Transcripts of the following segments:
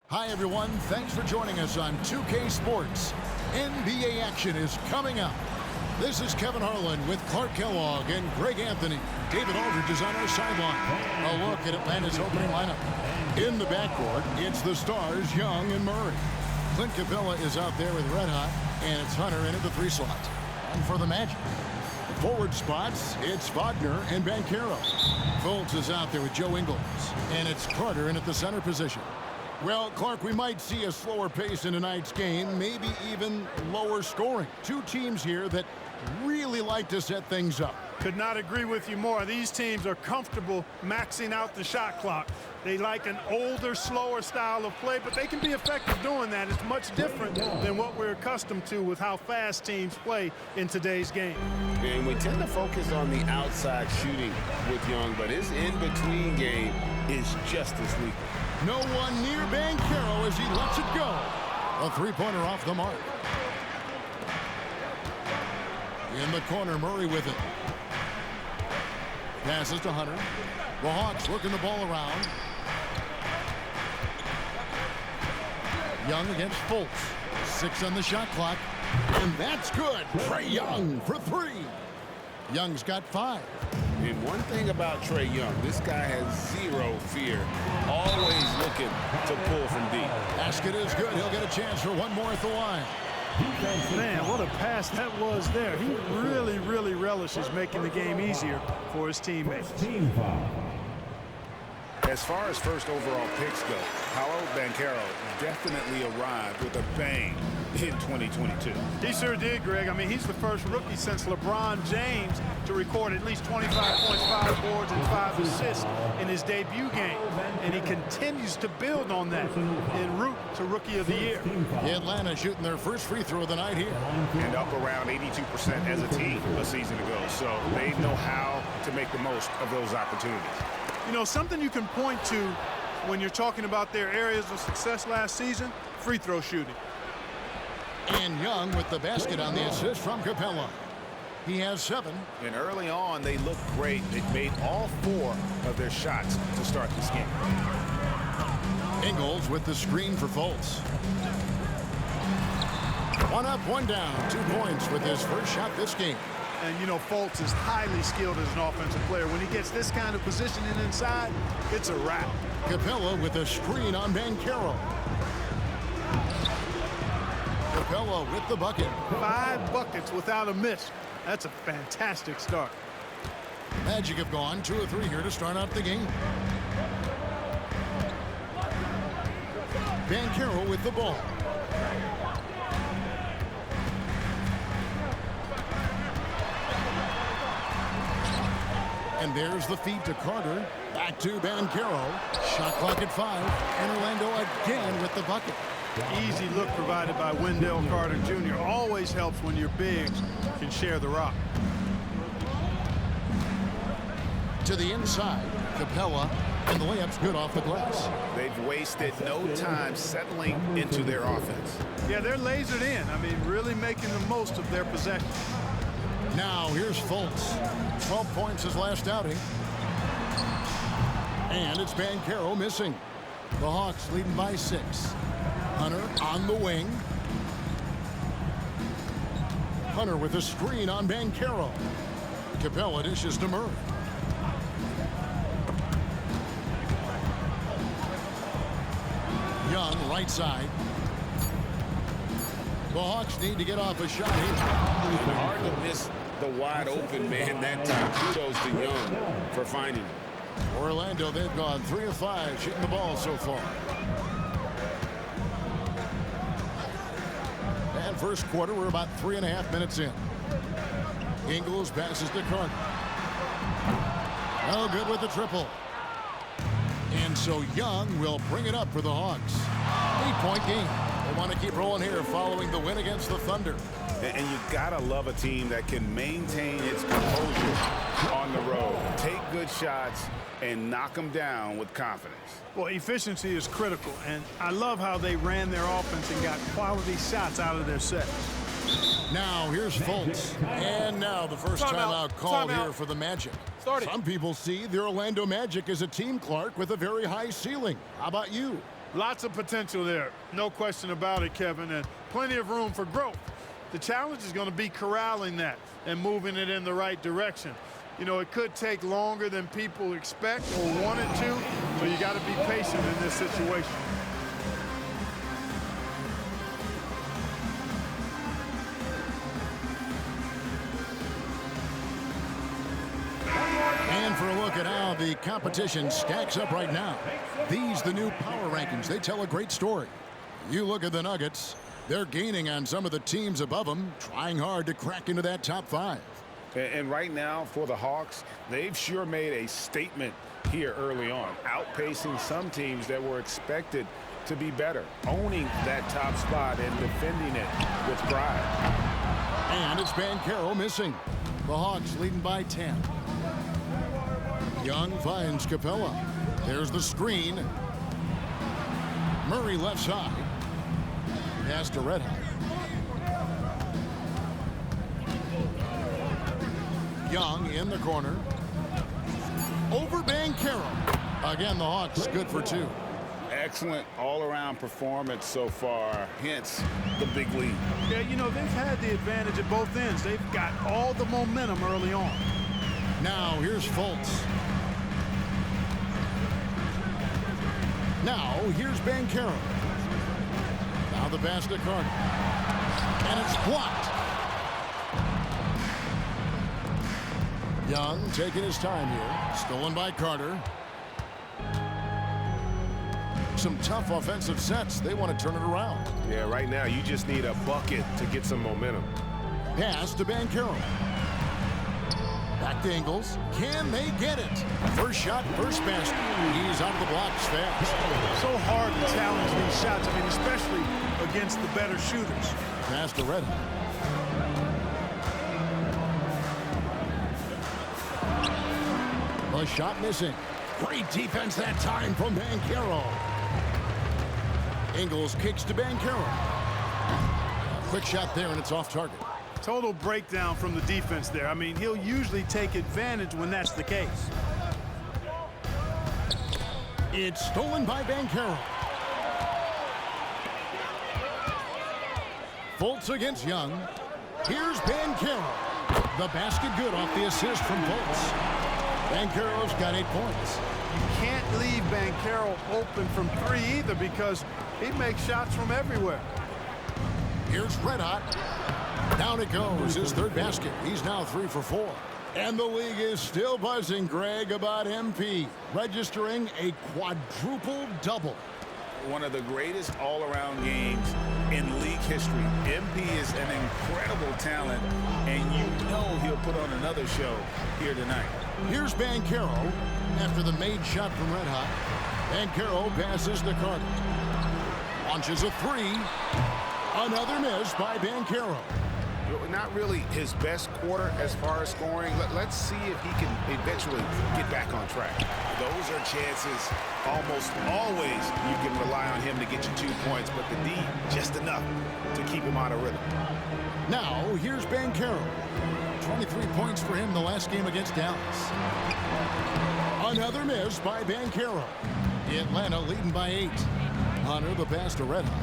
Hi, everyone. Thanks for joining us on 2K Sports. NBA action is coming up. This is Kevin Harlan with Clark Kellogg and Greg Anthony. David Aldridge is on our sideline. A look at Atlanta's opening lineup. In the backcourt, it's the stars, Young and Murray. Clint Capella is out there with Red Hot, and it's Hunter in at the 3 slot. And for the Magic, forward spots, it's Wagner and Banchero. Fultz is out there with Joe Ingles, and it's Carter in at the center position. Well, Clark, we might see a slower pace in tonight's game, maybe even lower scoring. Two teams here that really like to set things up. Could not agree with you more. These teams are comfortable maxing out the shot clock. They like an older, slower style of play, but they can be effective doing that. It's much different than what we're accustomed to with how fast teams play in today's game. And we tend to focus on the outside shooting with Young, but his in-between game is just as lethal. No one near Banchero as he lets it go. A three-pointer off the mark. In the corner, Murray with it. Passes to Hunter. The Hawks working the ball around. Young against Fultz. 6 on the shot clock. And that's good. Trae Young for 3. Young's got 5. And one thing about Trae Young, this guy has zero fear. Always looking to pull from deep. Basket is good. He'll get a chance for one more at the line. Man, what a pass that was there. He really relishes making the game easier for his teammates. As far as first overall picks go, Paolo Banchero definitely arrived with a bang in 2022. He sure did, Greg. I mean, he's the first rookie since LeBron James to record at least 25 points, 5 boards, and 5 assists in his debut game. And he continues to build on that en route to Rookie of the Year. Atlanta shooting their first free throw of the night here. And up around 82% as a team a season ago. So they know how to make the most of those opportunities. You know, something you can point to when you're talking about their areas of success last season, free throw shooting. And Young with the basket on the assist from Capella. He has 7. And early on, they looked great. They made all 4 of their shots to start this game. Ingles with the screen for Fultz. 1 up, 1 down. 2 points with his first shot this game. And, you know, Fultz is highly skilled as an offensive player. When he gets this kind of positioning inside, it's a wrap. Capella with a screen on Banchero. Capella with the bucket. 5 buckets without a miss. That's a fantastic start. Magic have gone 2 of 3 here to start out the game. Banchero with the ball. And there's the feed to Carter. Back to Banchero. Shot clock at 5. And Orlando again with the bucket. Easy look provided by Wendell Carter Jr. Always helps when your bigs can share the rock. To the inside, Capella, and the layup's good off the glass. They've wasted no time settling into their offense. Yeah, they're lasered in. I mean, really making the most of their possession. Now here's Fultz. 12 points his last outing. And it's Banchero missing. The Hawks leading by 6. Hunter on the wing. Hunter with a screen on Banchero. Capella dishes to Murray. Young, right side. The Hawks need to get off a shot here. Hard to miss the wide open man that time. Kudos to Young for finding it. Orlando, they've gone 3 of 5 shooting the ball so far. And first quarter, we're about 3.5 minutes in. Ingles passes to Carter. Oh, good with the triple. And so Young will bring it up for the Hawks. 8-point game. They want to keep rolling here following the win against the Thunder. And you gotta love a team that can maintain its composure on the road, take good shots, and knock them down with confidence. Well, efficiency is critical, and I love how they ran their offense and got quality shots out of their set. Now here's Fultz. And now the first timeout called here for the Magic. Some people see the Orlando Magic as a team, Clark, with a very high ceiling. How about you? Lots of potential there. No question about it, Kevin, and plenty of room for growth. The challenge is going to be corralling that and moving it in the right direction. You know, it could take longer than people expect or want it to, so you got to be patient in this situation. And for a look at how the competition stacks up right now. These the new power rankings. They tell a great story. You look at the Nuggets. They're gaining on some of the teams above them, trying hard to crack into that top 5. And right now, for the Hawks, they've sure made a statement here early on, outpacing some teams that were expected to be better, owning that top spot and defending it with pride. And it's Banchero missing. The Hawks leading by 10. Young finds Capella. There's the screen. Murray left side. Pass to Red Hot. Young in the corner. Over Banchero. Again, the Hawks good for 2. Excellent all-around performance so far, hence the big lead. Yeah, you know, they've had the advantage at both ends. They've got all the momentum early on. Now, here's Fultz. Now, here's Banchero. Now the pass to Carter. And it's blocked. Young taking his time here. Stolen by Carter. Some tough offensive sets. They want to turn it around. Yeah, right now you just need a bucket to get some momentum. Pass to Banchero. Back to Ingles. Can they get it? First shot, first basket. He's out of the blocks fast. So hard to challenge these shots. I mean, especially against the better shooters. Pass to Red Hot. A shot missing. Great defense that time from Banchero. Ingles kicks to Banchero. Quick shot there, and it's off target. Total breakdown from the defense there. I mean, he'll usually take advantage when that's the case. It's stolen by Banchero. Fultz against Young. Here's Banchero. The basket good off the assist from Fultz. Banchero's got 8 points. You can't leave Banchero open from 3 either because he makes shots from everywhere. Here's Red Hot. Down it goes, his 3rd basket. He's now 3 for 4. And the league is still buzzing, Greg, about MP, registering a quadruple double. One of the greatest all-around games in league history. MP is an incredible talent, and you know he'll put on another show here tonight. Here's Banchero after the made shot from Red Hot. Banchero passes to Carter. Launches a 3. Another miss by Banchero. Not really his best quarter as far as scoring. Let's see if he can eventually get back on track. Those are chances almost always you can rely on him to get you 2 points, but the D just enough to keep him out of rhythm. Now, here's Banchero. 23 points for him the last game against Dallas. Another miss by Banchero. Atlanta leading by 8. Hunter the pass to Red Hot.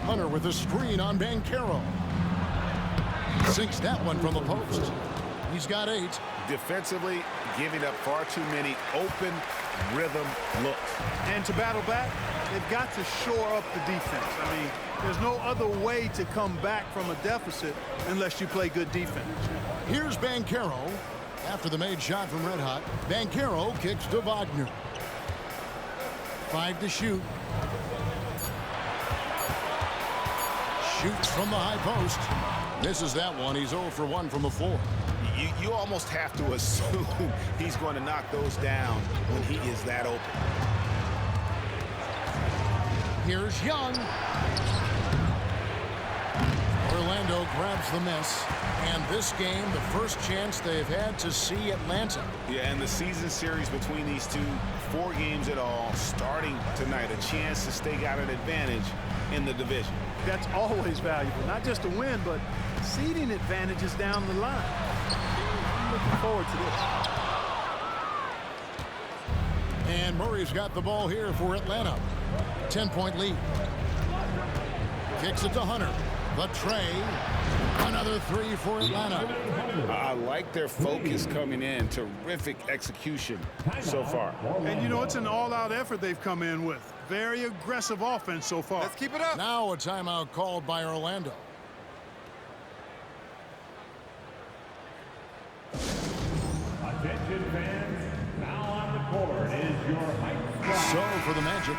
Hunter with a screen on Banchero. Sinks that one from the post. He's got 8. Defensively, giving up far too many open rhythm looks. And to battle back, they've got to shore up the defense. I mean, there's no other way to come back from a deficit unless you play good defense. Here's Banchero. After the made shot from Red Hot, Banchero kicks to Wagner. 5 to shoot. Shoots from the high post. Misses that one. He's 0 for 1 from the floor. You almost have to assume he's going to knock those down when he is that open. Here's Young. Orlando grabs the miss. And this game, the first chance they've had to see Atlanta. Yeah, and the season series between these two, 4 games at all, starting tonight. A chance to stake out an advantage in the division. That's always valuable. Not just a win, but seeding advantages down the line. I'm looking forward to this. And Murray's got the ball here for Atlanta. 10-point lead. Kicks it to Hunter. The tray. Another three for Atlanta. I like their focus coming in. Terrific execution so far. And, you know, it's an all-out effort they've come in with. Very aggressive offense so far. Let's keep it up. Now a timeout called by Orlando. Attention fans, now on the court is your high squad. So for the Magic.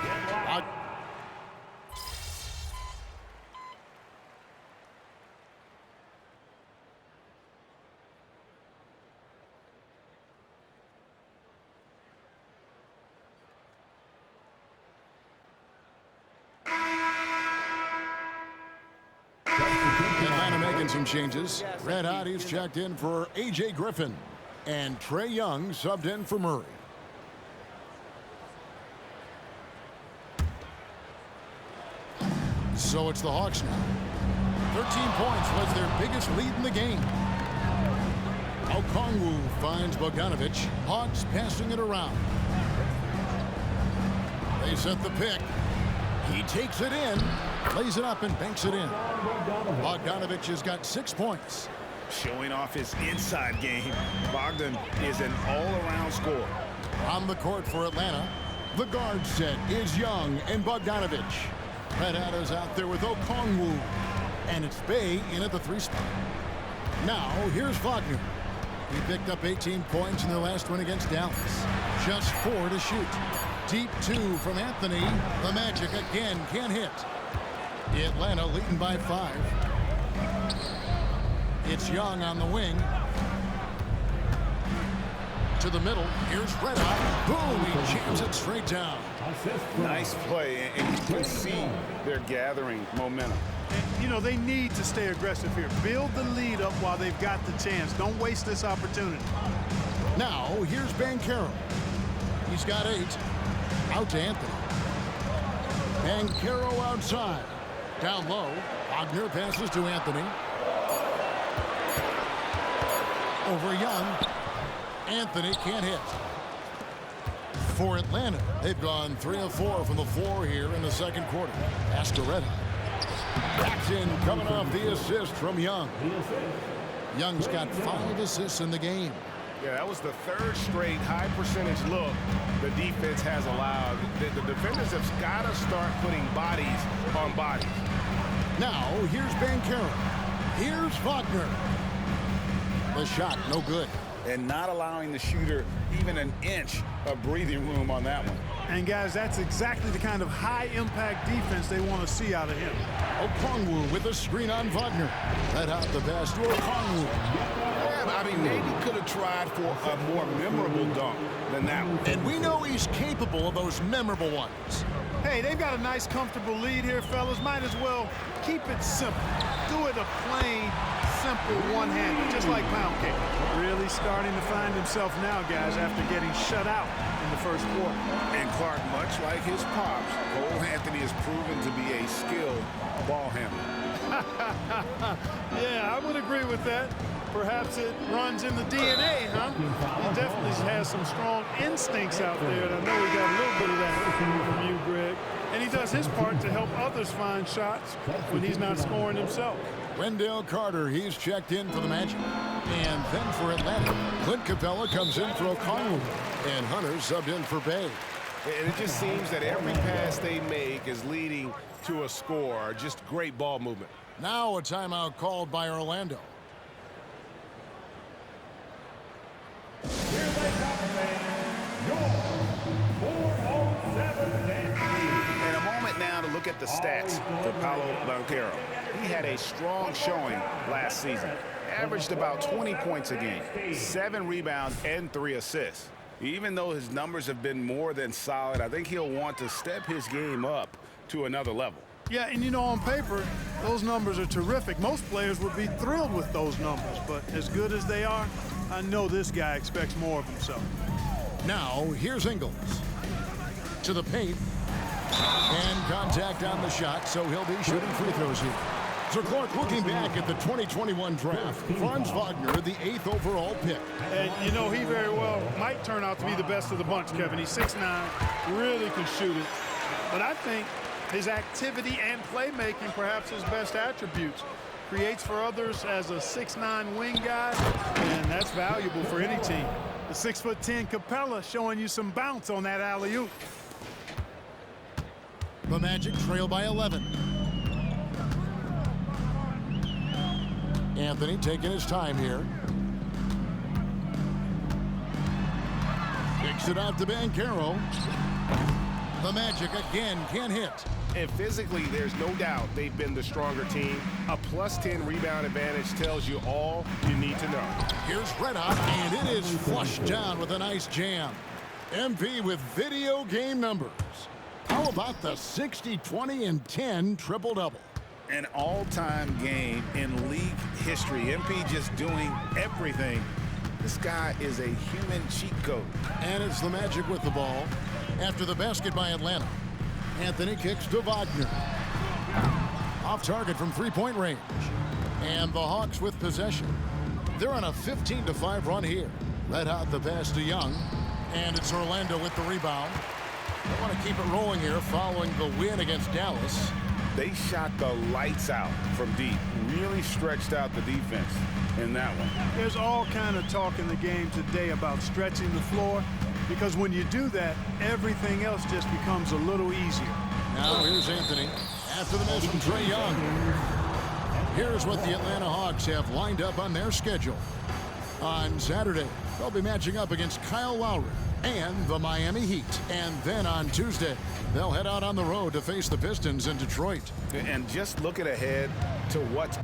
Atlanta making some changes. Red Hotties checked in for A.J. Griffin. And Trae Young subbed in for Murray. So it's the Hawks now. 13 points was their biggest lead in the game. Okongwu finds Bogdanovic. Hawks passing it around. They set the pick. He takes it in, lays it up and banks it in. Bogdanovic has got 6 points. Showing off his inside game. Bogdan is an all-around scorer. On the court for Atlanta, the guard set is Young and Bogdanovic. Red Hatters out there with Okongwu. And it's Bey in at the 3 spot. Now, here's Wagner. He picked up 18 points in their last win against Dallas. Just 4 to shoot. Deep 2 from Anthony. The Magic again can't hit. Atlanta leading by 5. It's Young on the wing. To the middle. Here's Red Hot. Boom! He jams it straight down. Nice play, and you can see they're gathering momentum. And, you know, they need to stay aggressive here. Build the lead up while they've got the chance. Don't waste this opportunity. Now, here's Banchero. He's got 8. Out to Anthony. Banchero outside. Down low. Wagner passes to Anthony. Over Young. Anthony can't hit. For Atlanta, they've gone 3 of 4 from the floor here in the second quarter. Ascaretta. Backs in, coming off the assist from Young. Young's got 5 assists in the game. Yeah, that was the 3rd straight high percentage look the defense has allowed. The defenders have got to start putting bodies on bodies. Now, here's Banchero. Here's Wagner. The shot, no good. And not allowing the shooter even an inch of breathing room on that one. And, guys, that's exactly the kind of high-impact defense they want to see out of him. Okongwu with a screen on Wagner. Let out the pass to Okongwu. Yeah, I mean, maybe could have tried for a more memorable dunk than that one. And we know he's capable of those memorable ones. Hey, they've got a nice, comfortable lead here, fellas. Might as well keep it simple. Do it a plain, simple one-hander, just like pound cake. Really starting to find himself now, guys, after getting shut out in the first quarter. And Clark, much like his pops, Cole Anthony has proven to be a skilled ball handler. Yeah, I would agree with that. Perhaps it runs in the DNA, huh? He definitely has some strong instincts out there, and I know we got a little bit of that from you, Greg. And he does his part to help others find shots when he's not scoring himself. Wendell Carter, he's checked in for the Magic. And then for Atlanta, Clint Capella comes in for Okongwu. And Hunter subbed in for Bey. And it just seems that every pass they make is leading to a score. Just great ball movement. Now a timeout called by Orlando. Here they come, man. Your 407 And a moment now to look at the stats for Paolo Banchero. He had a strong showing last season. Averaged about 20 points a game, 7 rebounds, and 3 assists. Even though his numbers have been more than solid, I think he'll want to step his game up to another level. Yeah, and you know, on paper, those numbers are terrific. Most players would be thrilled with those numbers, but as good as they are, I know this guy expects more of himself. Now, here's Ingles. To the paint. And contact on the shot, so he'll be shooting free throws here. So Clark, looking back at the 2021 draft, Franz Wagner, the 8th overall pick. And, you know, he very well might turn out to be the best of the bunch, Kevin. He's 6'9", really can shoot it. But I think his activity and playmaking, perhaps his best attributes. Creates for others as a 6'9" wing guy, and that's valuable for any team. The 6'10" Capella showing you some bounce on that alley-oop. The Magic trail by 11. Anthony taking his time here. Kicks it out to Banchero. The Magic again can't hit. And physically, there's no doubt they've been the stronger team. A +10 rebound advantage tells you all you need to know. Here's Red Hot, and it is flushed down with a nice jam. MP with video game numbers. How about the 60, 20, and 10 triple-double? An all-time game in league history. MP just doing everything. This guy is a human cheat code. And it's the Magic with the ball. After the basket by Atlanta, Anthony kicks to Wagner. Off target from three-point range. And the Hawks with possession. They're on a 15-5 run here. Red Hot the pass to Young. And it's Orlando with the rebound. They want to keep it rolling here following the win against Dallas. They shot the lights out from deep. Really stretched out the defense in that one. There's all kind of talk in the game today about stretching the floor, because when you do that, everything else just becomes a little easier. Now here's Anthony after the miss from Trae Young. Here's what the Atlanta Hawks have lined up on their schedule. On Saturday, they'll be matching up against Kyle Lowry and the Miami Heat. And then on Tuesday, they'll head out on the road to face the Pistons in Detroit. And just looking ahead to what's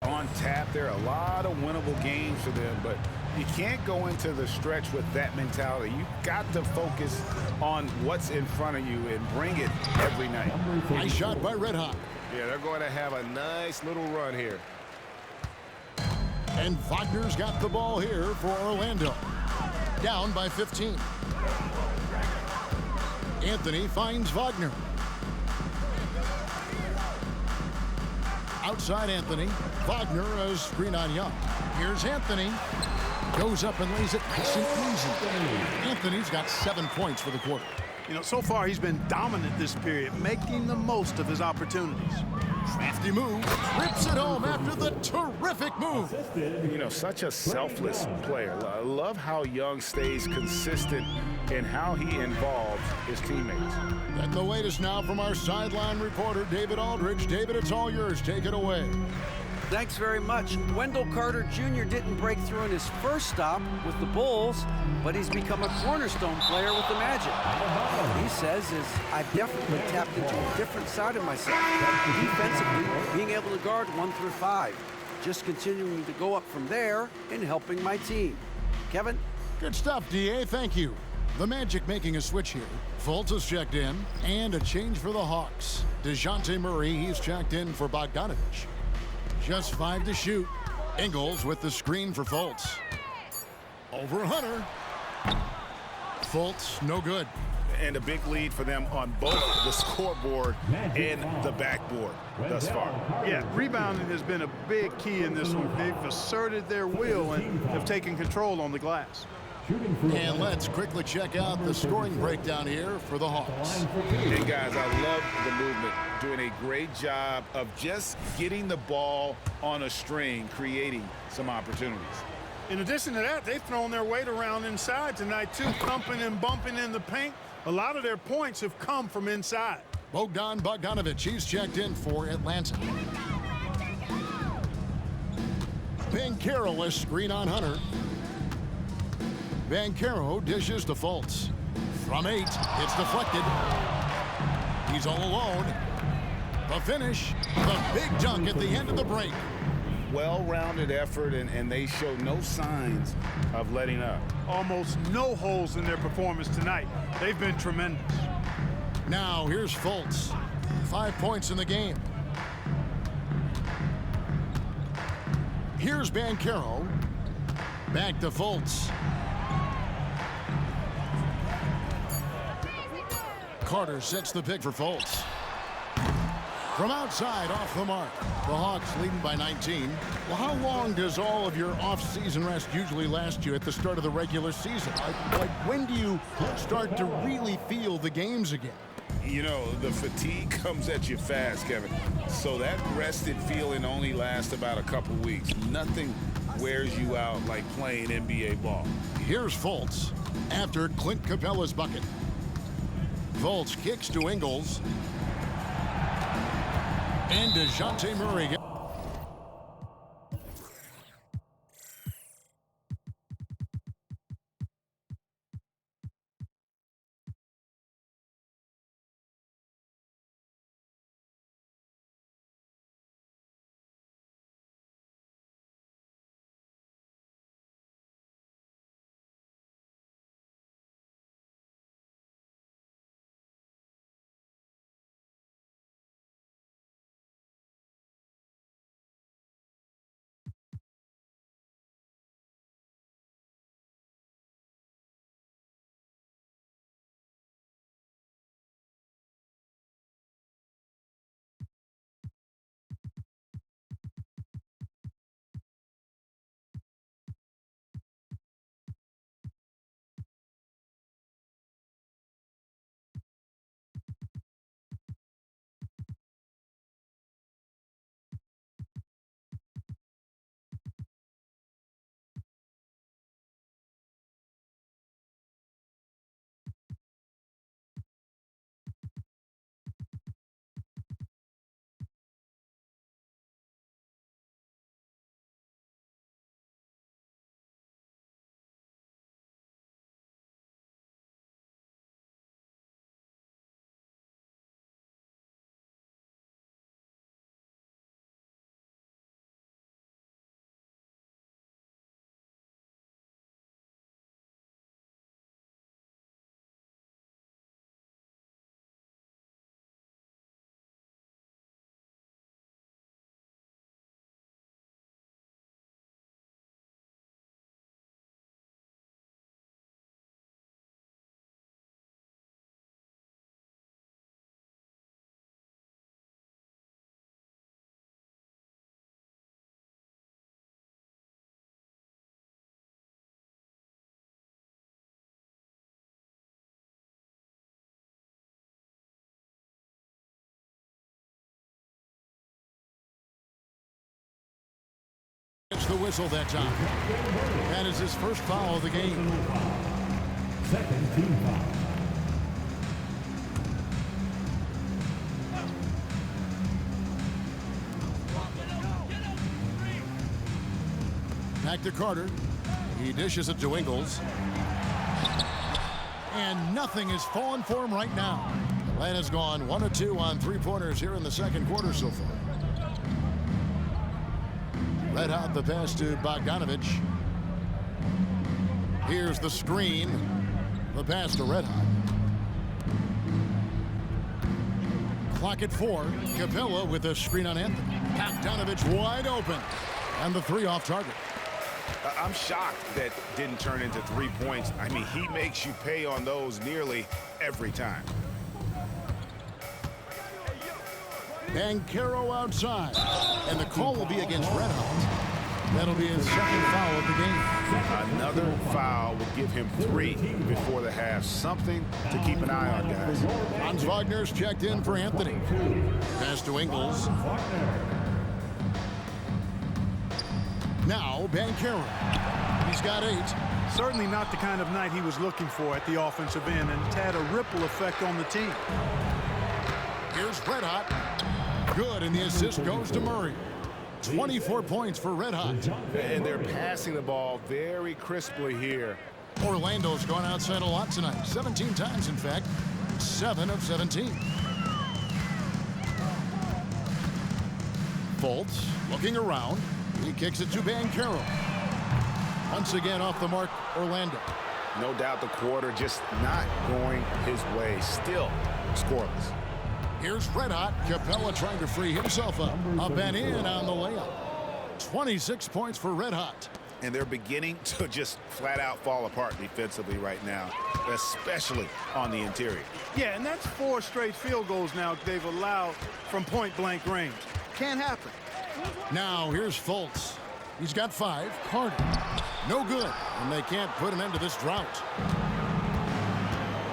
on tap. There are a lot of winnable games for them, but you can't go into the stretch with that mentality. You've got to focus on what's in front of you and bring it every night. Nice shot by Red Hot. Yeah, they're going to have a nice little run here. And Wagner's got the ball here for Orlando. Down by 15. Anthony finds Wagner. Outside Anthony. Wagner a screen on Young. Here's Anthony. Goes up and lays it nice and easy. Anthony's got 7 points for the quarter. You know, so far he's been dominant this period, making the most of his opportunities. Crafty move. Rips it home after the terrific move. You know, such a selfless player. I love how Young stays consistent in how he involves his teammates. And the latest now from our sideline reporter, David Aldridge. David, it's all yours. Take it away. Thanks very much. Wendell Carter Jr. didn't break through in his first stop with the Bulls, but he's become a cornerstone player with the Magic. What he says is, I've definitely tapped into a different side of myself. Defensively, being able to guard 1 through 5. Just continuing to go up from there and helping my team. Kevin? Good stuff, D.A. Thank you. The Magic making a switch here. Fultz is checked in, and a change for the Hawks. DeJounte Murray, he's checked in for Bogdanovich. Just 5 to shoot. Ingles with the screen for Fultz. Over Hunter. Fultz, no good. And a big lead for them on both the scoreboard and the backboard thus far. Yeah, rebounding has been a big key in this one. They've asserted their will and have taken control on the glass. And let's quickly check out the scoring breakdown here for the Hawks. And guys, I love the movement. Doing a great job of just getting the ball on a string, creating some opportunities. In addition to that, they've thrown their weight around inside tonight, too, thumping and bumping in the paint. A lot of their points have come from inside. Bogdan Bogdanovich, he's checked in for Atlanta. Banchero, a screen on Hunter. Banchero dishes to Fultz. From 8, it's deflected. He's all alone. The finish, the big dunk at the end of the break. Well-rounded effort, and they show no signs of letting up. Almost no holes in their performance tonight. They've been tremendous. Now here's Fultz. 5 points in the game. Here's Banchero. Back to Fultz. Carter sets the pick for Fultz. From outside, off the mark. The Hawks leading by 19. Well, how long does all of your off-season rest usually last you at the start of the regular season? Like when do you start to really feel the games again? You know, the fatigue comes at you fast, Kevin. So that rested feeling only lasts about a couple weeks. Nothing wears you out like playing NBA ball. Here's Fultz after Clint Capella's bucket. Fultz kicks to Ingles. And DeJounte Murray. It's the whistle that time. That is his first foul of the game. Second team foul. Back to Carter. He dishes it to Ingles. And nothing is falling for him right now. Atlanta's gone 1 of 2 on three-pointers here in the second quarter so far. Red Hot the pass to Bogdanovic. Here's the screen. The pass to Red Hot. Clock at 4. Capella with a screen on Anthony. Bogdanovic wide open. And the three off target. I'm shocked that didn't turn into 3 points. I mean, he makes you pay on those nearly every time. Banchero outside. And the call will be against Red Hot. That'll be his second foul of the game. Another foul would give him 3 before the half. Something to keep an eye on, guys. Franz Wagner's checked in for Anthony. Pass to Ingles. Now Banchero. He's got 8. Certainly not the kind of night he was looking for at the offensive end, and it's had a ripple effect on the team. Here's Red Hot. Good, and the assist goes to Murray. 24 points for Red Hot. And they're passing the ball very crisply here. Orlando's gone outside a lot tonight. 17 times, in fact. 7 of 17. Fultz looking around. He kicks it to Banchero. Once again off the mark, Orlando. No doubt the quarter just not going his way. Still scoreless. Here's Red Hot. Capella trying to free himself up. Up and in on the layup. 26 points for Red Hot. And they're beginning to just flat out fall apart defensively right now, especially on the interior. Yeah, and that's 4 straight field goals now they've allowed from point-blank range. Can't happen. Now here's Fultz. He's got 5. Carter. No good. And they can't put an end to this drought.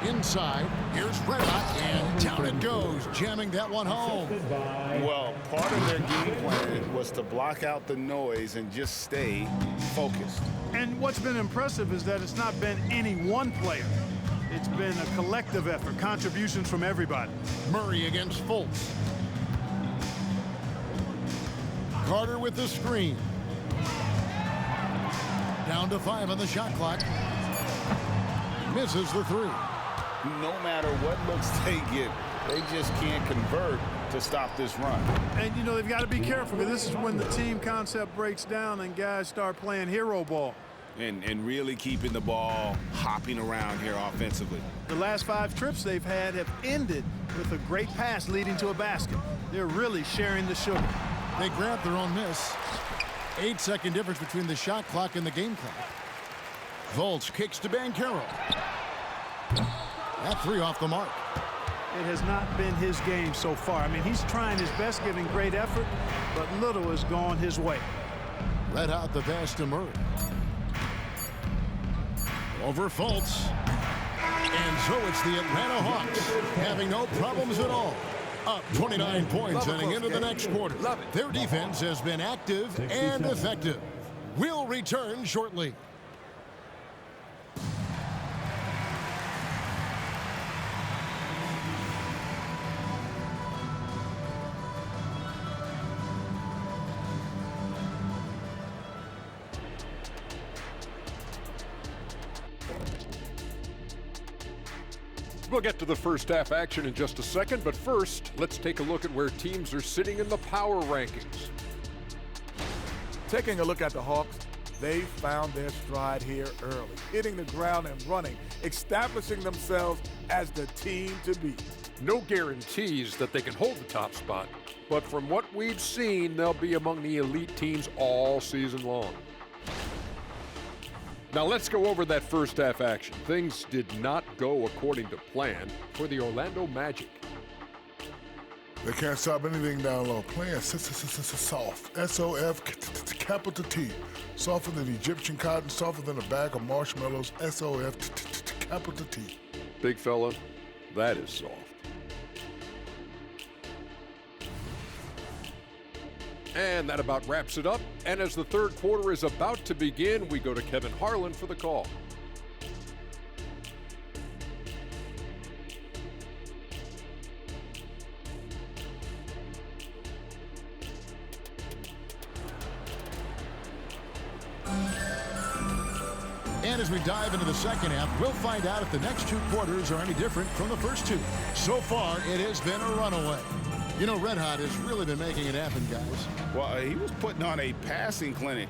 Inside. Here's Red Hot. And down it goes. Jamming that one home. Well, part of their game plan was to block out the noise and just stay focused. And what's been impressive is that it's not been any one player. It's been a collective effort, contributions from everybody. Murray against Fultz. Carter with the screen. Down to 5 on the shot clock. Misses the 3. No matter what looks they get, they just can't convert to stop this run. And, you know, they've got to be careful because this is when the team concept breaks down and guys start playing hero ball. And really keeping the ball hopping around here offensively. The last 5 trips they've had have ended with a great pass leading to a basket. They're really sharing the sugar. They grabbed their own miss. 8-second difference between the shot clock and the game clock. Fultz kicks to Banchero. That 3 off the mark. It has not been his game so far. I mean, he's trying his best, giving great effort, but little has gone his way. Red Hot the pass to Murray. Over Fultz. And so it's the Atlanta Hawks having no problems at all. Up 29 points heading into the next quarter. Their defense has been active and effective. We'll return shortly. We'll get to the first half action in just a second, but first, let's take a look at where teams are sitting in the power rankings. Taking a look at the Hawks, they found their stride here early, hitting the ground and running, establishing themselves as the team to beat. No guarantees that they can hold the top spot, but from what we've seen, they'll be among the elite teams all season long. Now let's go over that first half action. Things did not go according to plan for the Orlando Magic. They can't stop anything down low. Playing soft. S-O-F, capital T. Softer than Egyptian cotton, softer than a bag of marshmallows. S-O-F, capital T. Big fella, that is soft. And that about wraps it up. And as the third quarter is about to begin, we go to Kevin Harlan for the call. And as we dive into the second half, we'll find out if the next 2 quarters are any different from the first 2. So far, it has been a runaway. You know, Red Hot has really been making it happen, guys. Well, he was putting on a passing clinic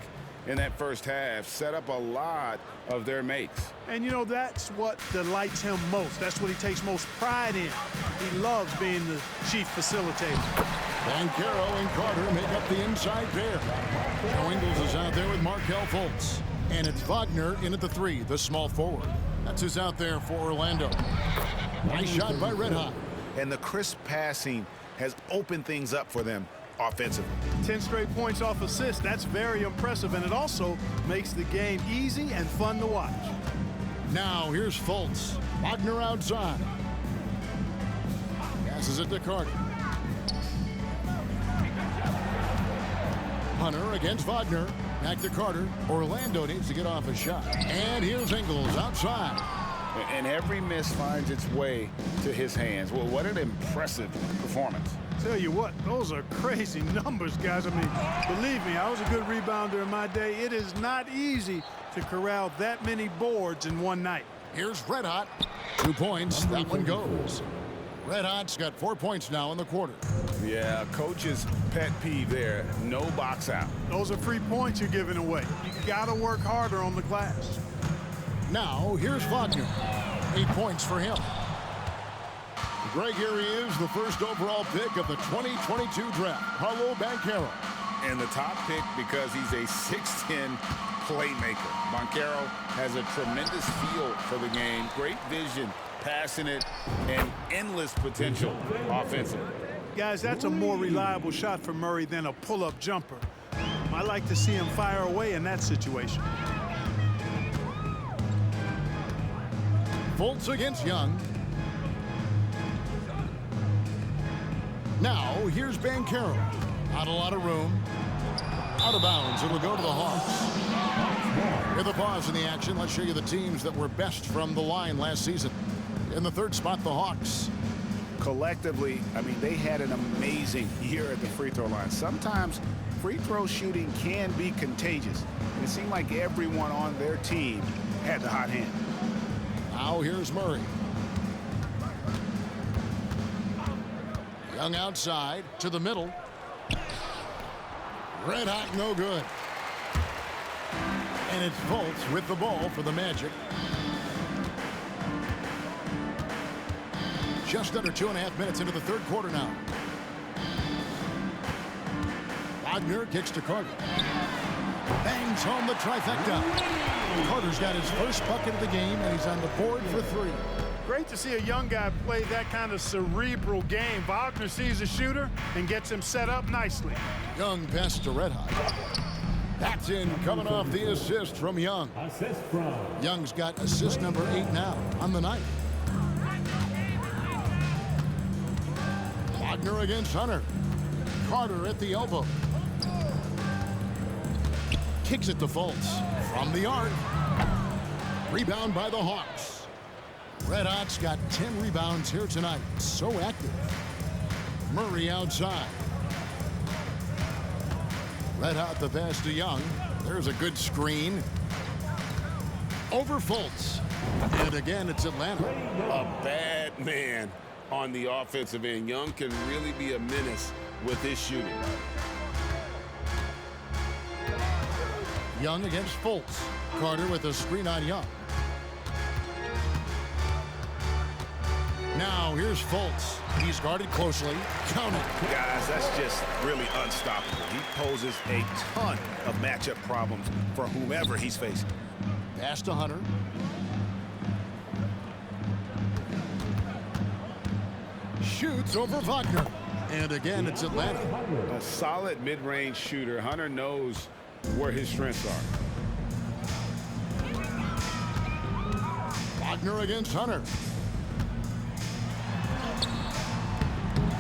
in that first half, set up a lot of their makes. And, you know, that's what delights him most. That's what he takes most pride in. He loves being the chief facilitator. Banchero and Carter make up the inside pair. Joe Ingles is out there with Markelle Fultz. And it's Wagner in at the 3, the small forward. That's who's out there for Orlando. Nice shot by Red Hot. And the crisp passing has opened things up for them offensively. 10 straight points off assists. That's very impressive, and it also makes the game easy and fun to watch. Now here's Fultz. Wagner outside. Passes it to Carter. Hunter against Wagner. Back to Carter. Orlando needs to get off a shot. And here's Ingles outside. And every miss finds its way to his hands. Well, what an impressive performance. Tell you what, those are crazy numbers, guys. I mean, believe me, I was a good rebounder in my day. It is not easy to corral that many boards in one night. Here's Red Hot. 2 points. That one goes. Red Hot's got 4 points now in the quarter. Yeah, coach's pet peeve there. No box out. Those are free points you're giving away. You got to work harder on the glass. Now, here's Wagner. 8 points for him. Greg, here he is, the first overall pick of the 2022 draft, Paolo Banchero. And the top pick because he's a 6'10 playmaker. Banchero has a tremendous feel for the game, great vision, passing it, and endless potential offensively. Guys, that's a more reliable shot for Murray than a pull-up jumper. I like to see him fire away in that situation. Fultz against Young. Now, here's Banchero. Not a lot of room. Out of bounds. It'll go to the Hawks. With a pause in the action, let's show you the teams that were best from the line last season. In the third spot, the Hawks. Collectively, I mean, they had an amazing year at the free throw line. Sometimes free throw shooting can be contagious. And it seemed like everyone on their team had the hot hand. Now here's Murray. Young outside to the middle. Red hot, no good. And it's Fultz with the ball for the Magic. Just under 2.5 minutes into the third quarter now. Wagner kicks to Carter. Bangs home the trifecta. Carter's got his first bucket of the game, and he's on the board for 3. Great to see a young guy play that kind of cerebral game. Wagner sees a shooter and gets him set up nicely. Young pass to Red Hot. That's in, coming off the assist from Young. Assist from Young's got assist number 8 now on the night. Wagner against Hunter. Carter at the elbow. Kicks it to Fultz from the arc. Rebound by the Hawks. Red Hot's got 10 rebounds here tonight. So active. Murray outside. Red Hot the pass to Young. There's a good screen. Over Fultz. And again, it's Atlanta. A bad man on the offensive end. Young can really be a menace with his shooting. Young against Fultz. Carter with a screen on Young. Now here's Fultz. He's guarded closely. Count it. Guys, that's just really unstoppable. He poses a ton of matchup problems for whomever he's facing. Pass to Hunter. Shoots over Wagner. And again, it's Atlanta. A solid mid-range shooter. Hunter knows where his strengths are. Wagner against Hunter.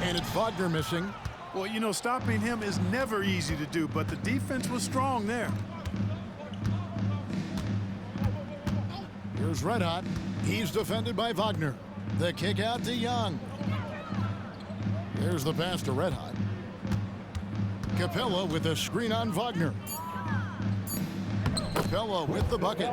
And it's Wagner missing. Well, you know, stopping him is never easy to do, but the defense was strong there. Here's Red Hot. He's defended by Wagner. The kick out to Young. Here's the pass to Red Hot. Capella with a screen on Wagner. Capella with the bucket.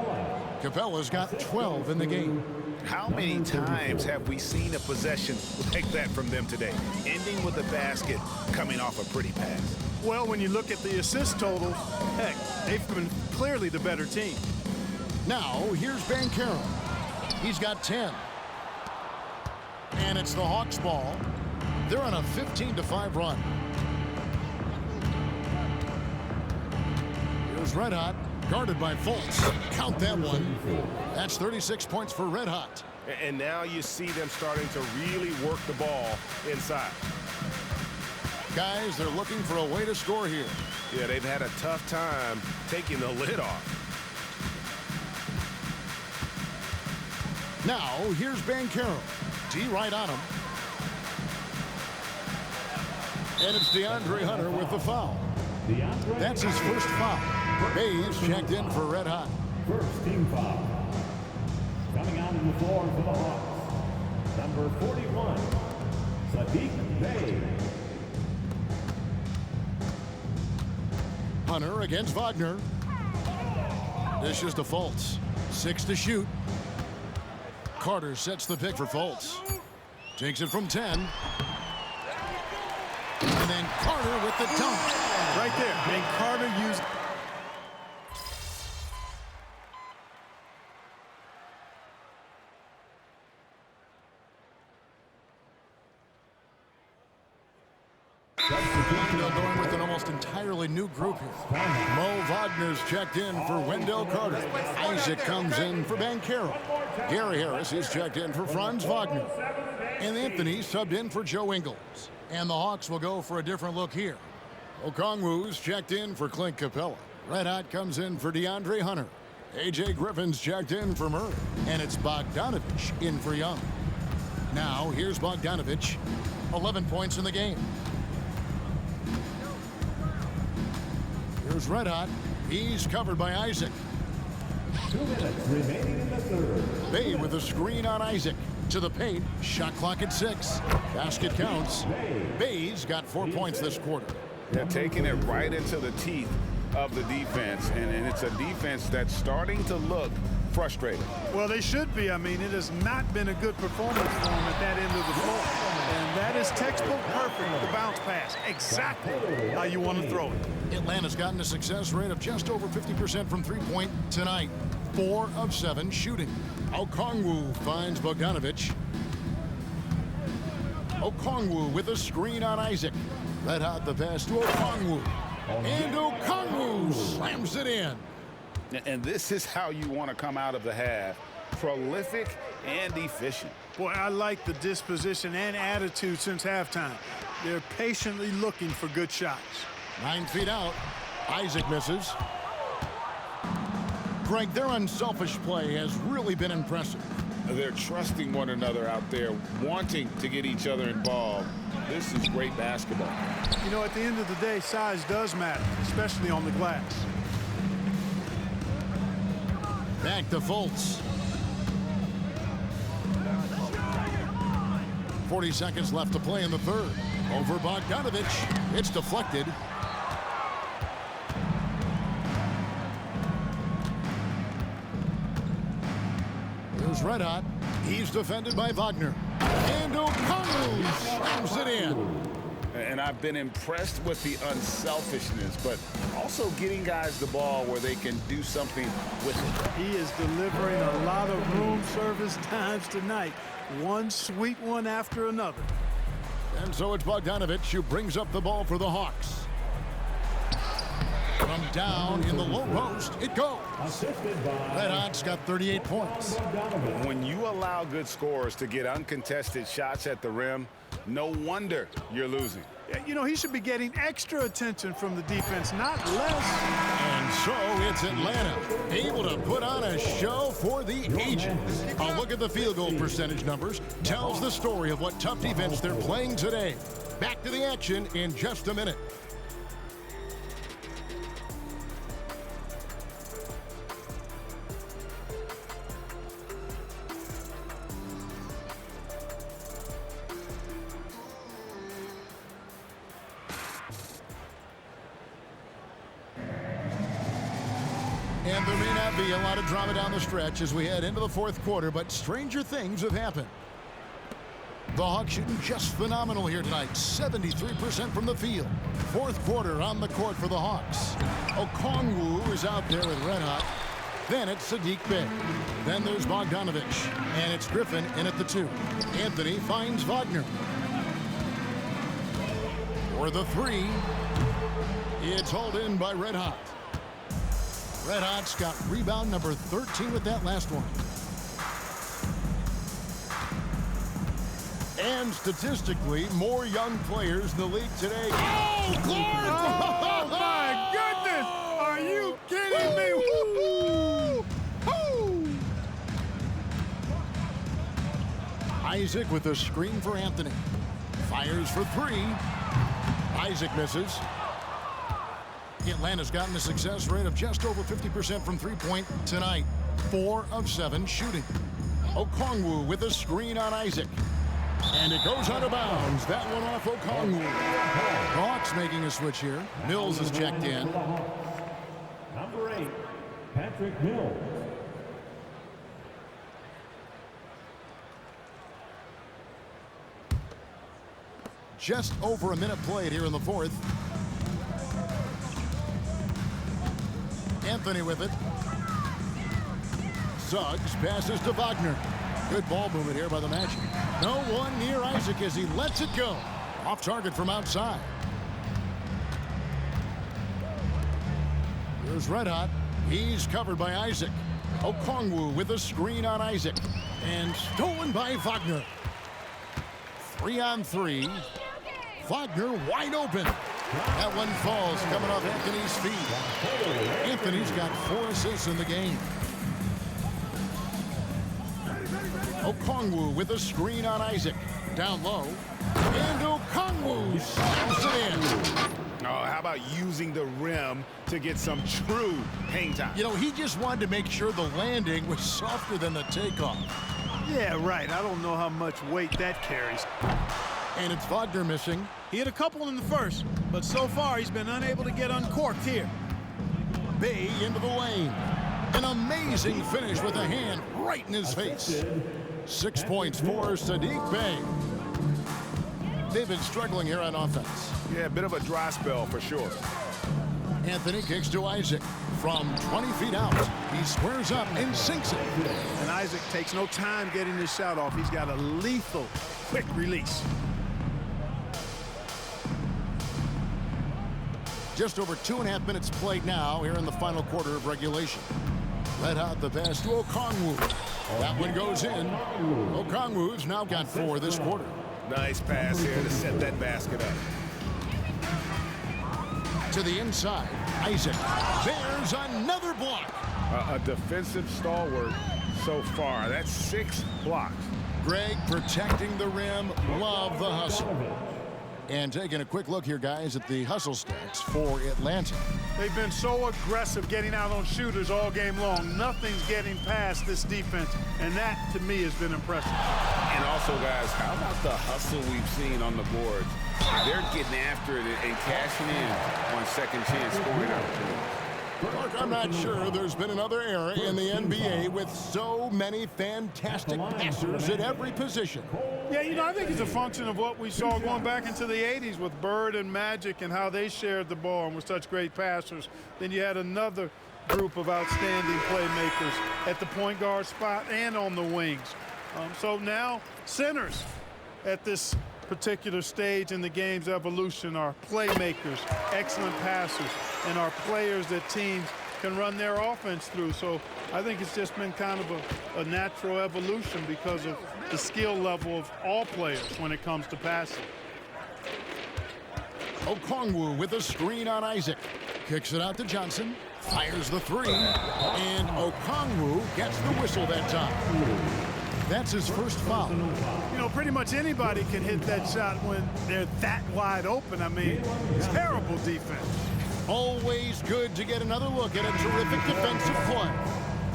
Capella's got 12 in the game. How many times have we seen a possession like that from them today? Ending with a basket, coming off a pretty pass. Well, when you look at the assist totals, heck, they've been clearly the better team. Now, here's Banchero. He's got 10. And it's the Hawks ball. They're on a 15-5 run. Here's Red Hot, guarded by Fultz. Count that one. That's 36 points for Red Hot. And now you see them starting to really work the ball inside. Guys, they're looking for a way to score here. Yeah, they've had a tough time taking the lid off. Now, here's Banchero. D right on him. And it's DeAndre Hunter with the foul. That's his first foul. Bayes checked in for Red Hot. First team foul. Coming out on the floor for the Hawks, number 41, Saddiq Bey. Hunter against Wagner. Dishes to Fultz. 6 to shoot. Carter sets the pick for Fultz. Takes it from 10. And then Carter with the dunk. Right there. And Carter used... Going with an almost almost entirely new group here. Mo Wagner's checked in for Wendell Carter. Isaac comes in for Banchero. Gary Harris is checked in for Franz Wagner. And Anthony subbed in for Joe Ingles. And the Hawks will go for a different look here. Okongwu's checked in for Clint Capella. Red Hot comes in for DeAndre Hunter. A.J. Griffin's checked in for Murray. And it's Bogdanovich in for Young. Now, here's Bogdanovich. 11 points in the game. Here's Red Hot. He's covered by Isaac. 2 minutes remaining in the third. Bay with a screen on Isaac. To the paint. Shot clock at 6. Basket counts. Bay's got 4 points this quarter. They're taking it right into the teeth of the defense, and it's a defense that's starting to look frustrated. Well, they should be. I mean, it has not been a good performance for them at that end of the floor. And that is textbook perfect, the bounce pass. Exactly how you want to throw it. Atlanta's gotten a success rate of just over 50% from three-point tonight. 4 of 7 shooting. Okongwu finds Bogdanovich. Okongwu with a screen on Isaac. Red Hot the pass to Okongwu. And Okongwu slams it in. And this is how you want to come out of the half. Prolific and efficient. Boy, I like the disposition and attitude since halftime. They're patiently looking for good shots. 9 feet out. Isaac misses. Greg, their unselfish play has really been impressive. They're trusting one another out there, wanting to get each other involved. This is great basketball. You know, at the end of the day, size does matter, especially on the glass. Back to Fultz. 40 seconds left to play in the third. Over Bogdanovich. It's deflected. Here's Red Hot. He's defended by Wagner. And Okongwu slams it in. And I've been impressed with the unselfishness, but also getting guys the ball where they can do something with it. He is delivering a lot of room service times tonight. One sweet one after another. And so it's Bogdanovich who brings up the ball for the Hawks. From down in the low post, it goes. Red Hot's got 38 points. When you allow good scorers to get uncontested shots at the rim, no wonder you're losing. You know, he should be getting extra attention from the defense, not less. And so it's Atlanta, able to put on a show for the ages. A look at the field goal percentage numbers tells the story of what tough defense they're playing today. Back to the action in just a minute. And there may not be a lot of drama down the stretch as we head into the fourth quarter, but stranger things have happened. The Hawks shooting just phenomenal here tonight, 73% from the field. Fourth quarter on the court for the Hawks. Okongwu is out there with Red Hot. Then it's Saddiq Bey. Then there's Bogdanovich. And it's Griffin in at the 2. Anthony finds Wagner. For the 3. It's hauled in by Red Hot. Red Hot's got rebound number 13 with that last one. And statistically, more young players in the league today. Oh, Clark! Oh, my goodness! Are you kidding me? Woo-hoo! Woo! Isaac with a screen for Anthony. Fires for 3. Isaac misses. Atlanta's gotten a success rate of just over 50% from three-point tonight. 4 of 7 shooting. Okongwu with a screen on Isaac. And it goes out of bounds. That one off Okongwu. The Hawks making a switch here. Mills is checked in. Number 8, Patrick Mills. Just over a minute played here in the fourth. Anthony with it. Suggs passes to Wagner. Good ball movement here by the Magic. No one near Isaac as he lets it go. Off target from outside. Here's Red Hot. He's covered by Isaac. Okongwu with a screen on Isaac. And stolen by Wagner. 3-on-3. Wagner wide open. That one falls coming off Anthony's feet. Anthony's got 4 assists in the game. Okongwu with a screen on Isaac. Down low. And Okongwu slams it in. Oh, how about using the rim to get some true hang time? You know, he just wanted to make sure the landing was softer than the takeoff. Yeah, right. I don't know how much weight that carries. And it's Wagner missing. He had a couple in the first, but so far he's been unable to get uncorked here. Bey into the lane. An amazing finish with a hand right in his face. 6 points for Saddiq Bey. They've been struggling here on offense. Yeah, a bit of a dry spell for sure. Anthony kicks to Isaac from 20 feet out. He squares up and sinks it. And Isaac takes no time getting his shot off. He's got a lethal, quick release. Just over 2.5 minutes played now here in the final quarter of regulation. Red Hot the pass to Okongwu. That one goes in. Okongwu's now got 4 this quarter. Nice pass here to set that basket up. To the inside, Isaac. There's another block. A defensive stalwart so far. That's 6 blocks. Greg protecting the rim. Love the hustle. And taking a quick look here, guys, at the hustle stats for Atlanta. They've been so aggressive getting out on shooters all game long. Nothing's getting past this defense, and that, to me, has been impressive. And also, guys, how about the hustle we've seen on the boards? They're getting after it and cashing in on second chance scoring opportunities. Mark, I'm not sure there's been another era in the NBA with so many fantastic passers at every position. Yeah, you know, I think it's a function of what we saw going back into the 80s with Bird and Magic and how they shared the ball and were such great passers. Then you had another group of outstanding playmakers at the point guard spot and on the wings. So now centers at this particular stage in the game's evolution are playmakers, excellent passers, and are players that teams can run their offense through. So I think it's just been kind of a natural evolution because of the skill level of all players when it comes to passing. Okongwu with a screen on Isaac. Kicks it out to Johnson. Fires the 3. And Okongwu gets the whistle that time. That's his first foul. You know, pretty much anybody can hit that shot when they're that wide open. I mean, terrible defense. Always good to get another look at a terrific defensive play.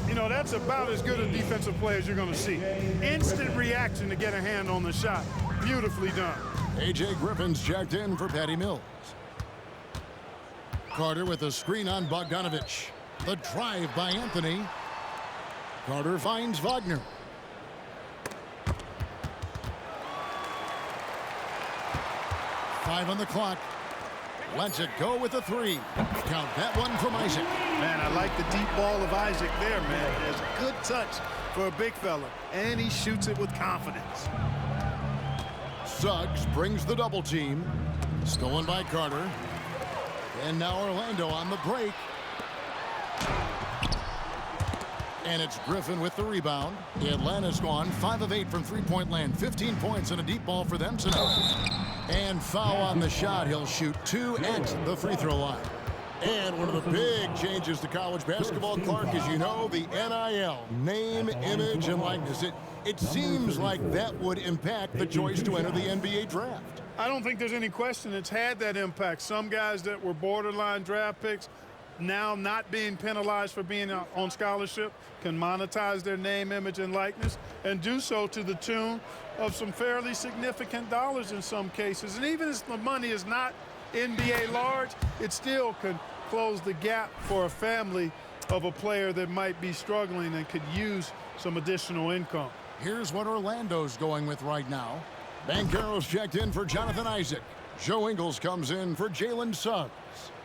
You know, that's about as good a defensive play as you're going to see. Instant reaction to get a hand on the shot. Beautifully done. A.J. Griffin's checked in for Patty Mills. Carter with a screen on Bogdanovich. The drive by Anthony. Carter finds Wagner. Five on the clock. Lets it go with a 3. Count that one from Isaac. Man, I like the deep ball of Isaac there, man. He has a good touch for a big fella, and he shoots it with confidence. Suggs brings the double team. Stolen by Carter. And now Orlando on the break. And it's Griffin with the rebound. Atlanta's gone 5 of 8 from three-point land. 15 points and a deep ball for them tonight. And foul on the shot. He'll shoot 2 at the free throw line. And one of the big changes to college basketball, Clark, as you know, the NIL, name, image, and likeness. It seems like that would impact the choice to enter the NBA draft. I don't think there's any question it's had that impact. Some guys that were borderline draft picks now not being penalized for being on scholarship can monetize their name, image, and likeness and do so to the tune of some fairly significant dollars in some cases. And even if the money is not NBA large, it still can close the gap for a family of a player that might be struggling and could use some additional income. Here's what Orlando's going with right now. Banchero's checked in for Jonathan Isaac. Joe Ingles comes in for Jalen Suggs.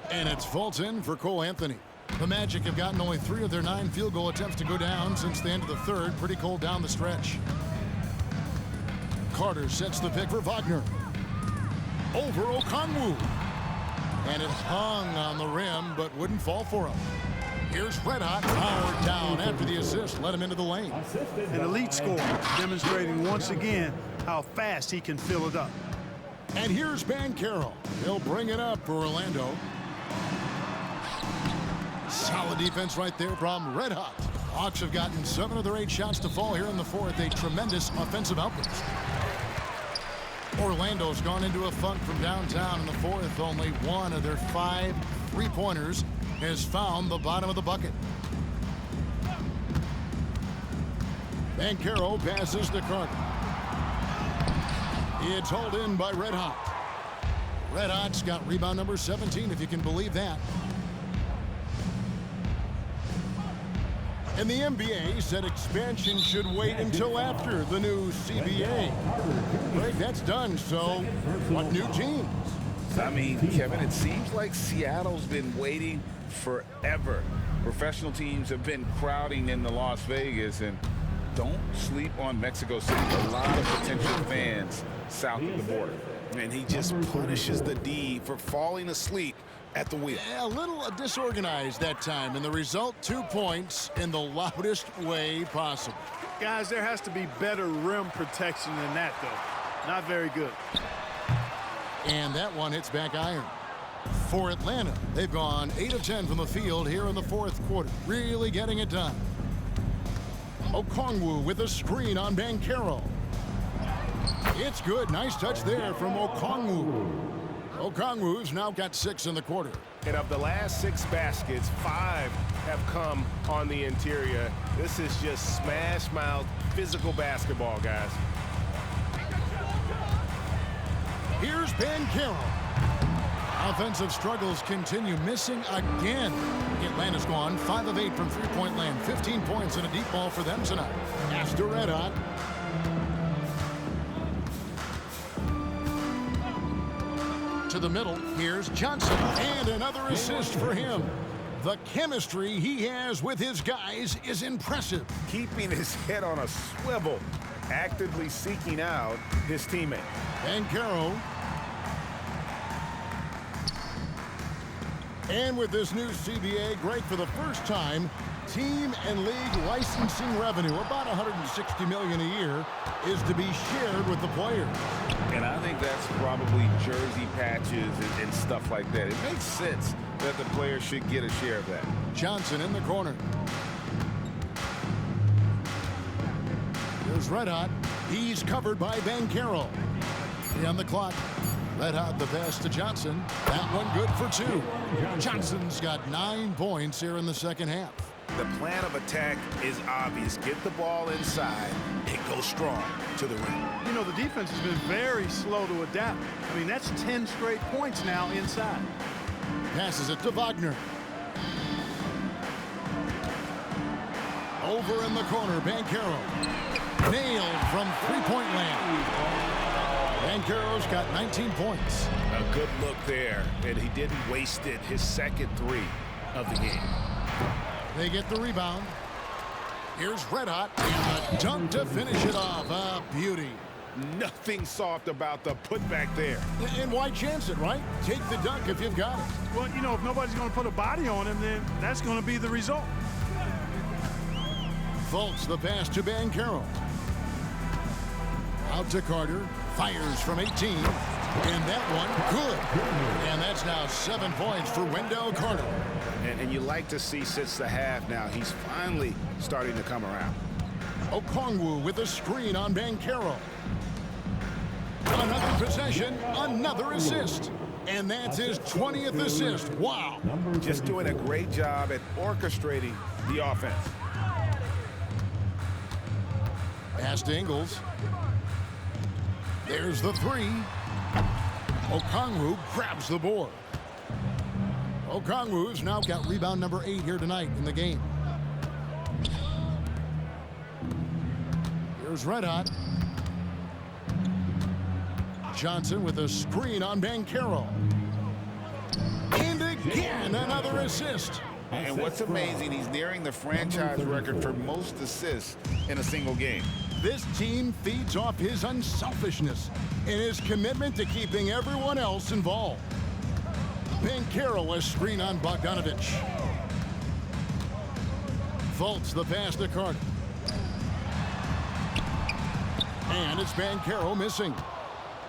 And it's Fulton for Cole Anthony. The Magic have gotten only 3 of their 9 field goal attempts to go down since the end of the third. Pretty cold down the stretch. Carter sets the pick for Wagner. Over Okongwu. And it hung on the rim, but wouldn't fall for him. Here's Red Hot, powered down after the assist, led him into the lane. An elite scorer, demonstrating once again how fast he can fill it up. And here's Banchero. He'll bring it up for Orlando. Solid defense right there from Red Hot. Hawks have gotten 7 of their 8 shots to fall here in the fourth. A tremendous offensive outburst. Orlando's gone into a funk from downtown in the fourth. Only 1 of their 5 3-pointers has found the bottom of the bucket. Banchero passes to Carter. It's hauled in by Red Hot. Red Hot's got rebound number 17, if you can believe that. And the NBA said expansion should wait until after the new CBA. Right, that's done, so what new teams? I mean, Kevin, it seems like Seattle's been waiting forever. Professional teams have been crowding into Las Vegas, and don't sleep on Mexico City. A lot of potential fans south of the border. And he just punishes the D for falling asleep at the wheel. A little disorganized that time, and the result, 2 points in the loudest way possible. Guys, there has to be better rim protection than that, though. Not very good. And that one hits back iron. For Atlanta, they've gone 8 of 10 from the field here in the fourth quarter. Really getting it done. Okongwu with a screen on Banchero. It's good. Nice touch there from Okongwu. Okongwu's now got 6 in the quarter. And of the last 6 baskets, 5 have come on the interior. This is just smash mouth physical basketball, guys. Here's Banchero. Offensive struggles continue, missing again. Atlanta's gone 5 of 8 from three-point land, 15 points and a deep ball for them tonight. After Red Hot. To the middle, here's Johnson, and another assist for him. The chemistry he has with his guys is impressive. Keeping his head on a swivel, actively seeking out his teammate. Banchero. And with this new CBA, Greg, for the first time, team and league licensing revenue, about $160 million a year, is to be shared with the players. And I think that's probably jersey patches and stuff like that. It makes sense that the players should get a share of that. Johnson in the corner. Here's Red Hot. He's covered by Banchero. 3 on the clock. Red Hot the pass to Johnson. That one good for 2. Johnson's got 9 points here in the second half. The plan of attack is obvious. Get the ball inside and go strong to the rim. You know, the defense has been very slow to adapt. I mean, that's 10 straight points now inside. Passes it to Wagner. Over in the corner, Banchero. Nailed from three-point land. Banchero's got 19 points. A good look there, and he didn't waste it. His second 3 of the game. They get the rebound. Here's Red Hot, and a dunk to finish it off. A beauty. Nothing soft about the putback there. And why chance it, right? Take the dunk if you've got it. Well, you know, if nobody's going to put a body on him, then that's going to be the result. Fultz the pass to Banchero. Out to Carter. Fires from 18. And that one good. And that's now 7 points for Wendell Carter. And you like to see since the half now, he's finally starting to come around. Okongwu with a screen on Banchero. Another possession, another assist. And that's his 20th assist. Wow. Just doing a great job at orchestrating the offense. Pass to Ingles. There's the 3. Okongwu grabs the board. Okongwu's now got rebound number 8 here tonight in the game. Here's Red Hot. Johnson with a screen on Banchero. And again, another assist. And what's amazing, he's nearing the franchise record for most assists in a single game. This team feeds off his unselfishness and his commitment to keeping everyone else involved. Banchero, a screen on Bogdanovich. Fultz the pass to Carter. And it's Banchero missing.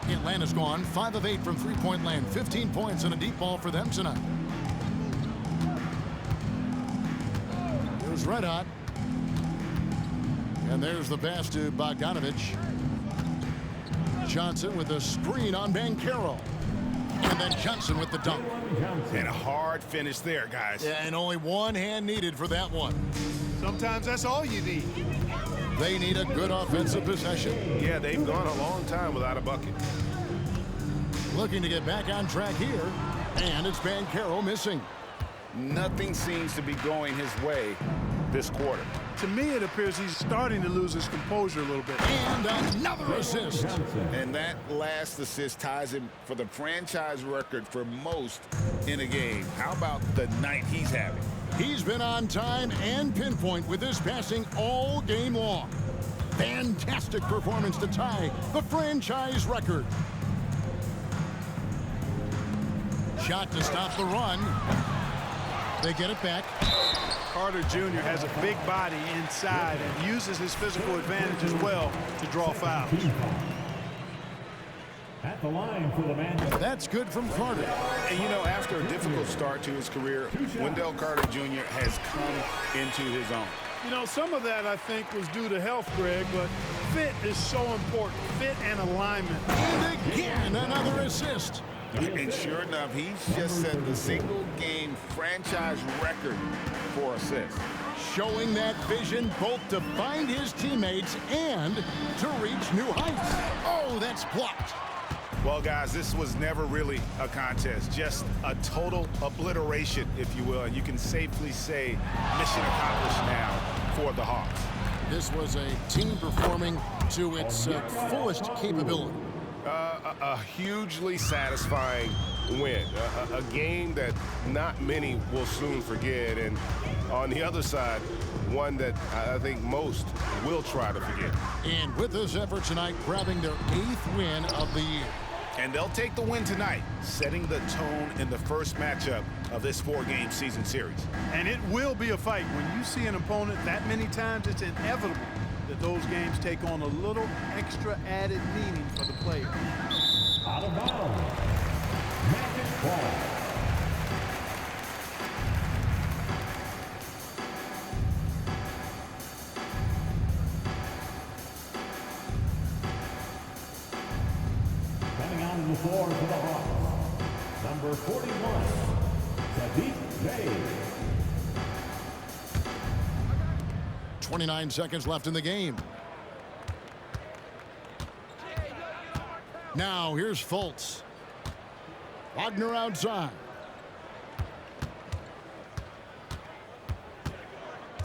Atlanta's gone 5 of 8 from three-point land. 15 points and a deep ball for them tonight. Here's Red Hot. And there's the pass to Bogdanovich. Johnson with a screen on Banchero. And then Johnson with the dunk. And a hard finish there, guys. Yeah, and only one hand needed for that one. Sometimes that's all you need. They need a good offensive possession. Yeah, they've gone a long time without a bucket. Looking to get back on track here. And it's Banchero missing. Nothing seems to be going his way this quarter. To me, it appears he's starting to lose his composure a little bit. And another assist. And that last assist ties him for the franchise record for most in a game. How about the night he's having? He's been on time and pinpoint with his passing all game long. Fantastic performance to tie the franchise record. Shot to stop the run. They get it back. Carter Jr. has a big body inside and uses his physical advantage as well to draw fouls. At the line for the man. That's good from Carter. And, you know, after a difficult start to his career, Wendell Carter Jr. has come into his own. You know, some of that, I think, was due to health, Greg, but fit is so important. Fit and alignment. And again, another assist. And sure enough, he's just set the single-game franchise record for assists. Showing that vision both to find his teammates and to reach new heights. Oh, that's blocked. Well, guys, this was never really a contest, just a total obliteration, if you will. And you can safely say mission accomplished now for the Hawks. This was a team performing to its fullest capability. A hugely satisfying win, a game that not many will soon forget, and on the other side, one that I think most will try to forget. And with this effort tonight, grabbing their 8th win of the year. And they'll take the win tonight, setting the tone in the first matchup of this 4-game season series. And it will be a fight. When you see an opponent that many times, it's inevitable that those games take on a little extra added meaning for the player. Out of bounds. Magic ball. Coming out of the floor for the Hawks, number 41, Saddiq Bey. 29 seconds left in the game. Now here's Fultz. Wagner outside.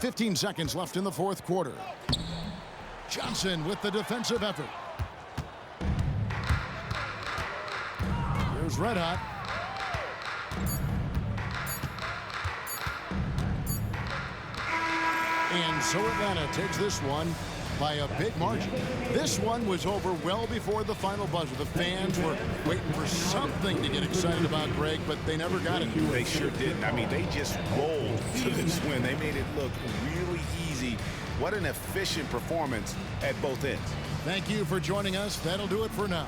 15 seconds left in the fourth quarter. Johnson with the defensive effort. Here's Red Hot. And so Atlanta takes this one by a big margin. This one was over well before the final buzzer. The fans were waiting for something to get excited about, Greg, but they never got it. They sure didn't. I mean, they just rolled to this win. They made it look really easy. What an efficient performance at both ends. Thank you for joining us. That'll do it for now.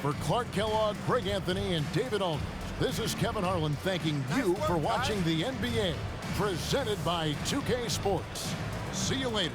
For Clark Kellogg, Greg Anthony, and David Aldridge, this is Kevin Harlan thanking you for watching the NBA, presented by 2K Sports. See you later.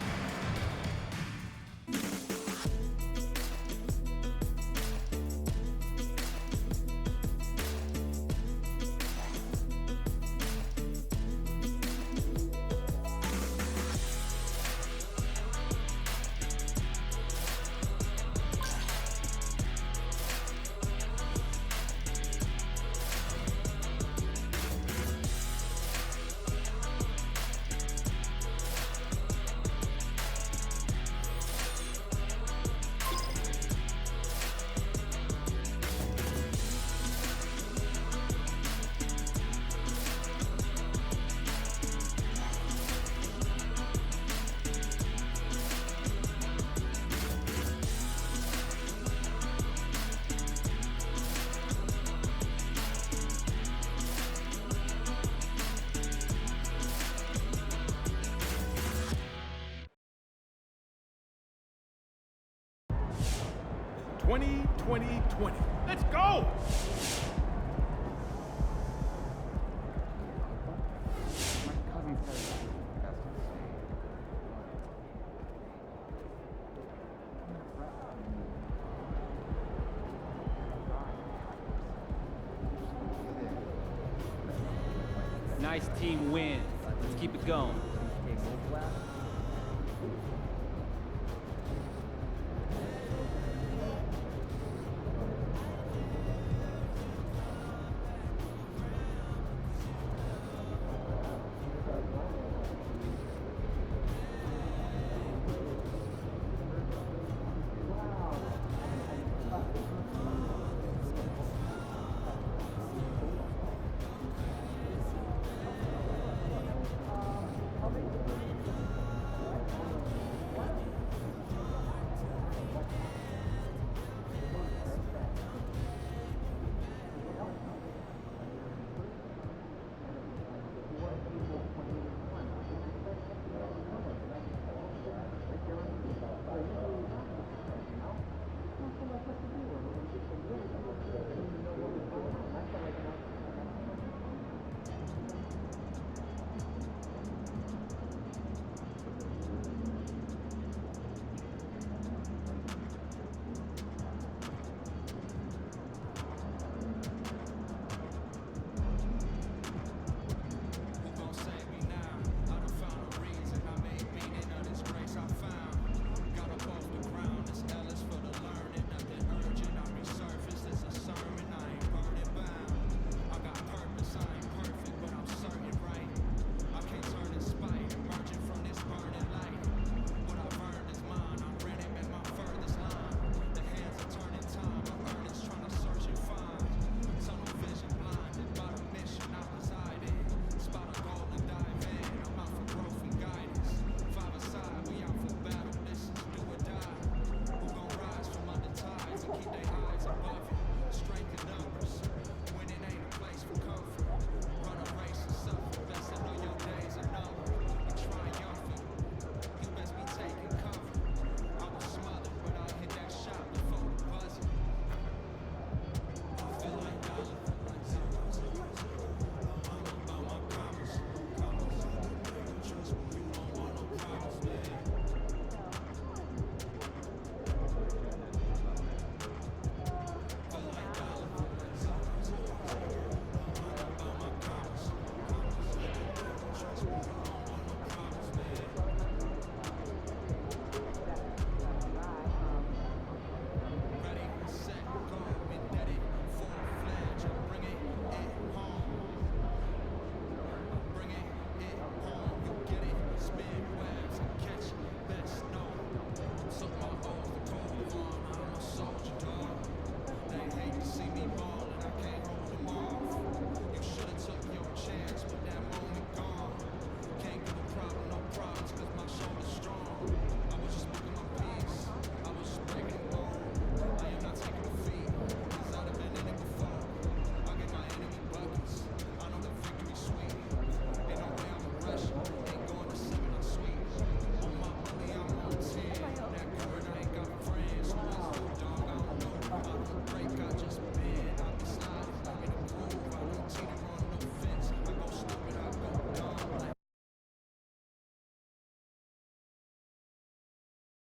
20-20-20. Let's go! Nice team win. Let's keep it going.